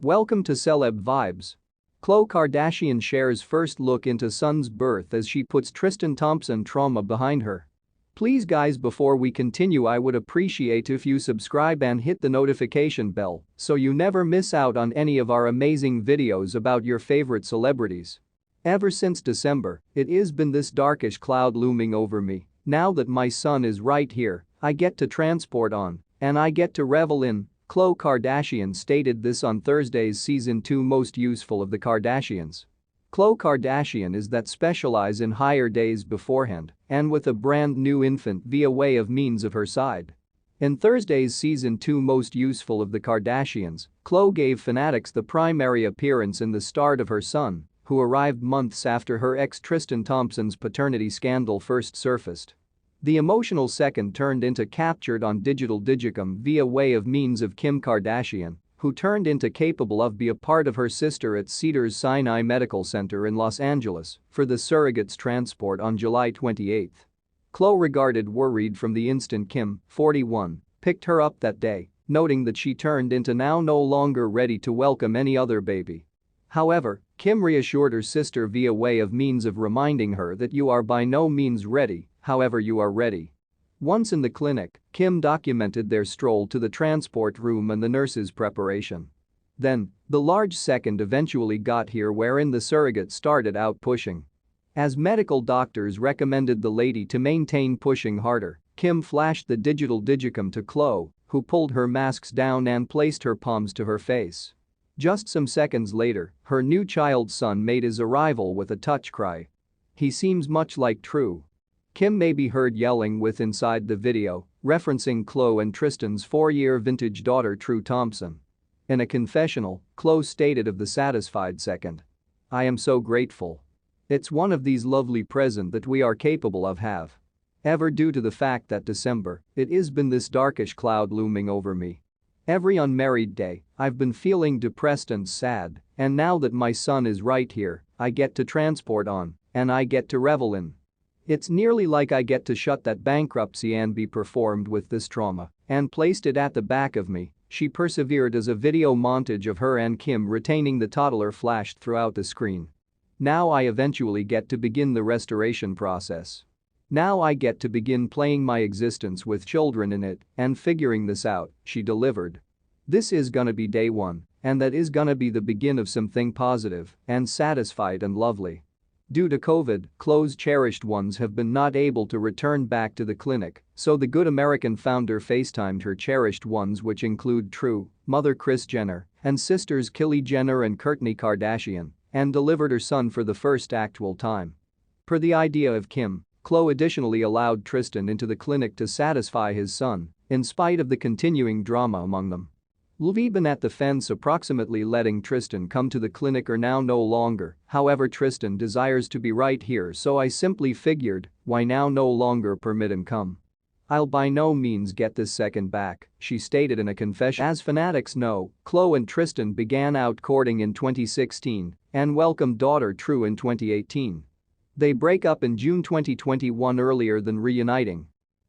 Welcome to Celeb Vibes. Khloé Kardashian shares first look into son's birth as she puts Tristan Thompson trauma behind her. Please guys, before we continue, I would appreciate if you subscribe and hit the notification bell so you never miss out on any of our amazing videos about your favorite celebrities. Ever since December, it has been this darkish cloud looming over me. Now that my son is right here, I get to transport on, and I get to revel in. Khloé Kardashian stated this on Thursday's Season 2 Most Useful of the Kardashians. Khloé Kardashian is that specialize in higher days beforehand and with a brand new infant via way of means of her side. In Thursday's Season 2 Most Useful of the Kardashians, Khloé gave fanatics the primary appearance in the start of her son, who arrived months after her ex Tristan Thompson's paternity scandal first surfaced. The emotional second turned into captured on digital digicam via way of means of Kim Kardashian, who turned into capable of be a part of her sister at Cedars-Sinai Medical Center in Los Angeles for the surrogate's transport on July 28. Khloé regarded worried from the instant Kim, 41, picked her up that day, noting that she turned into now no longer ready to welcome any other baby. However, Kim reassured her sister via way of means of reminding her that you are by no means ready, however you are ready. Once in the clinic, Kim documented their stroll to the transport room and the nurse's preparation. Then, the large second eventually got here wherein the surrogate started out pushing. As medical doctors recommended the lady to maintain pushing harder, Kim flashed the digital digicam to Khloé, who pulled her masks down and placed her palms to her face. Just some seconds later, her new child's son made his arrival with a touch cry. He seems much like True. Kim may be heard yelling with inside the video, referencing Khloé and Tristan's 4-year vintage daughter True Thompson. In a confessional, Khloé stated of the satisfied second. "I am so grateful. It's one of these lovely presents that we are capable of have. Ever due to the fact that December, it has been this darkish cloud looming over me. Every unmarried day, I've been feeling depressed and sad, and now that my son is right here, I get to transport on, and I get to revel in. It's nearly like I get to shut that bankruptcy and be performed with this trauma and placed it at the back of me," she persevered as a video montage of her and Kim retaining the toddler flashed throughout the screen. "Now I eventually get to begin the restoration process. Now I get to begin playing my existence with children in it and figuring this out," she delivered. "This is gonna be day one, and that is gonna be the begin of something positive and satisfied and lovely." Due to COVID, Khloé's cherished ones have been not able to return back to the clinic, so the Good American founder FaceTimed her cherished ones, which include True, mother Kris Jenner, and sisters Kylie Jenner and Kourtney Kardashian, and delivered her son for the first actual time. Per the idea of Kim, Khloé additionally allowed Tristan into the clinic to satisfy his son, in spite of the continuing drama among them. "We've been at the fence approximately letting Tristan come to the clinic or now no longer, however Tristan desires to be right here, so I simply figured, why now no longer permit him come. I'll by no means get this second back," she stated in a confession. As fanatics know, Khloé and Tristan began out courting in 2016 and welcomed daughter True in 2018. They break up in June 2021 earlier than reuniting.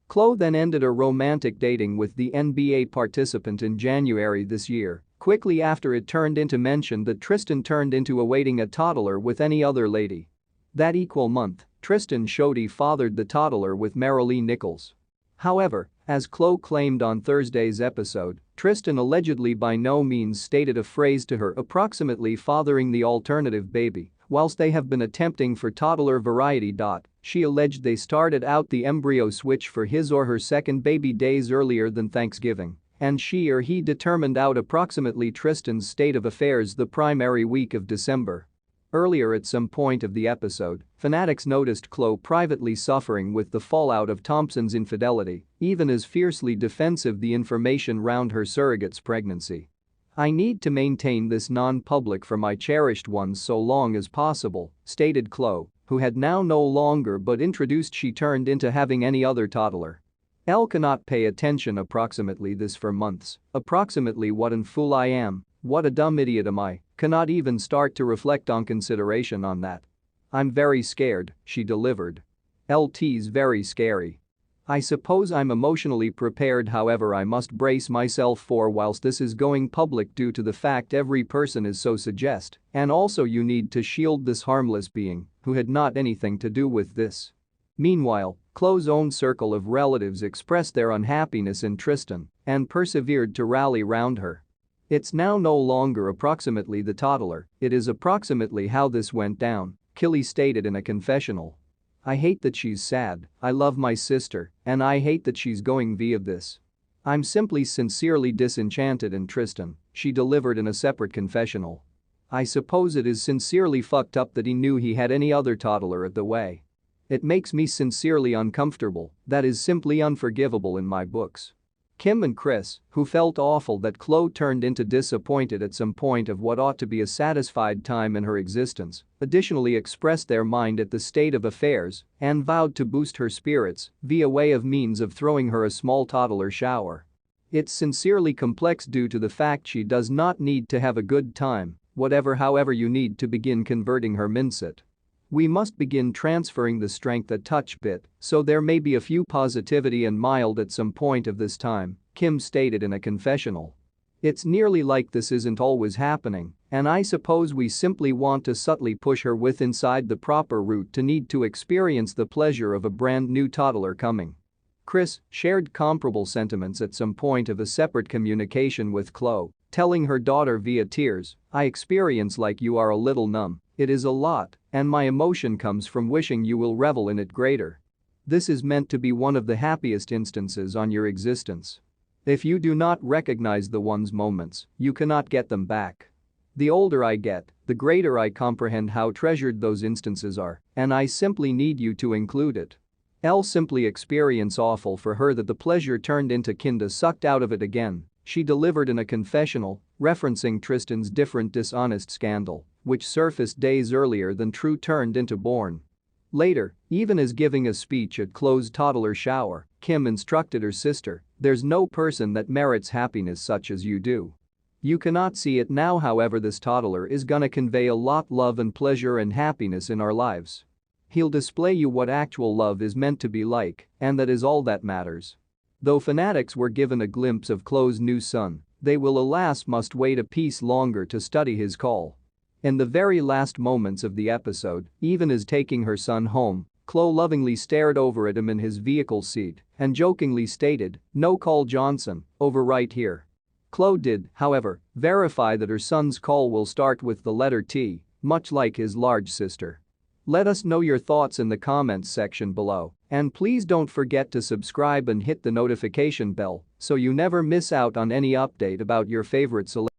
Khloé then ended her romantic dating with the NBA participant in January this year, quickly after it turned into mention that Tristan turned into awaiting a toddler with any other lady. That equal month, Tristan showed he fathered the toddler with Marilee Nichols. However, as Khloé claimed on Thursday's episode, Tristan allegedly by no means stated a phrase to her approximately fathering the alternative baby, whilst they have been attempting for toddler variety. She alleged they started out the embryo switch for his or her second baby days earlier than Thanksgiving, and she or he determined out approximately Tristan's state of affairs the primary week of December. Earlier at some point of the episode, fanatics noticed Khloé privately suffering with the fallout of Thompson's infidelity, even as fiercely defensive the information round her surrogate's pregnancy. "I need to maintain this non-public for my cherished ones so long as possible," stated Khloé, who had now no longer but introduced she turned into having any other toddler. "Elle cannot pay attention approximately this for months, approximately what an fool I am, what a dumb idiot am I, cannot even start to reflect on consideration on that. I'm very scared," she delivered. "LT's very scary." I suppose I'm emotionally prepared, however I must brace myself for whilst this is going public due to the fact every person is so suggest, and also you need to shield this harmless being who had not anything to do with this. Meanwhile, Khloé's own circle of relatives expressed their unhappiness in Tristan and persevered to rally round her. It's now no longer approximately the toddler, it is approximately how this went down, Kylie stated in a confessional. I hate that she's sad, I love my sister, and I hate that she's going via this. I'm simply sincerely disenchanted in Tristan, she delivered in a separate confessional. I suppose it is sincerely fucked up that he knew he had any other toddler at the way. It makes me sincerely uncomfortable, that is simply unforgivable in my books. Kim and Kris, who felt awful that Khloé turned into disappointed at some point of what ought to be a satisfied time in her existence, additionally expressed their mind at the state of affairs and vowed to boost her spirits via way of means of throwing her a small toddler shower. It's sincerely complex due to the fact she does not need to have a good time, however you need to begin converting her mindset. We must begin transferring the strength a touch bit, so there may be a few positivity and mild at some point of this time, Kim stated in a confessional. It's nearly like this isn't always happening, and I suppose we simply want to subtly push her with inside the proper route to need to experience the pleasure of a brand new toddler coming. Kris shared comparable sentiments at some point of a separate communication with Khloé, telling her daughter via tears, I experience like you are a little numb, it is a lot, and my emotion comes from wishing you will revel in it greater. This is meant to be one of the happiest instances on your existence. If you do not recognize the one's moments, you cannot get them back. The older I get, the greater I comprehend how treasured those instances are, and I simply need you to include it. I'll simply experience awful for her that the pleasure turned into kinda sucked out of it again, she delivered in a confessional, referencing Tristan's different dishonest scandal, which surfaced days earlier than True turned into Born. Later, even as giving a speech at Khloé's toddler shower, Kim instructed her sister, there's no person that merits happiness such as you do. You cannot see it now, however this toddler is gonna convey a lot love and pleasure and happiness in our lives. He'll display you what actual love is meant to be like, and that is all that matters. Though fanatics were given a glimpse of Khloé's new son, they will alas must wait a piece longer to study his call. In the very last moments of the episode, even as taking her son home, Khloé lovingly stared over at him in his vehicle seat and jokingly stated, no call Johnson, over right here. Khloé did, however, verify that her son's call will start with the letter T, much like his large sister. Let us know your thoughts in the comments section below, and please don't forget to subscribe and hit the notification bell so you never miss out on any update about your favorite celebrity.